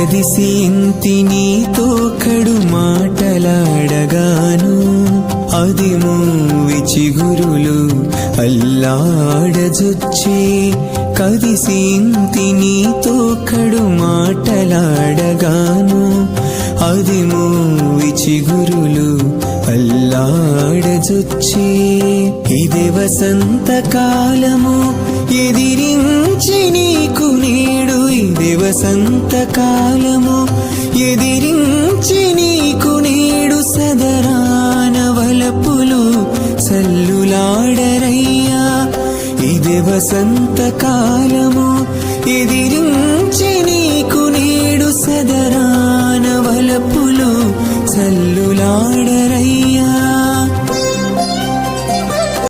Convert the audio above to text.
కదిసి ఇంతి నీతో కడు మాటలాడగాను అది మూవి చిగురులు అల్లాడజొచ్చే కదిసి ఇంతి నీతో కడు మాటలాడగాను అది మూవి చిగురులు అల్లాడజొచ్చే ఇదే వసంతకాలము ఎదిరించి నీకు నేడు ఇదే వసంతకాలము ఎదిరించి నీకు నేడు సదరాన వలపులు సల్లులాడరయ్యా ఇదే వసంతకాలము ఎదిరించి నీకు నేడు సదరాన వలపులు సల్లులాడరయ్యా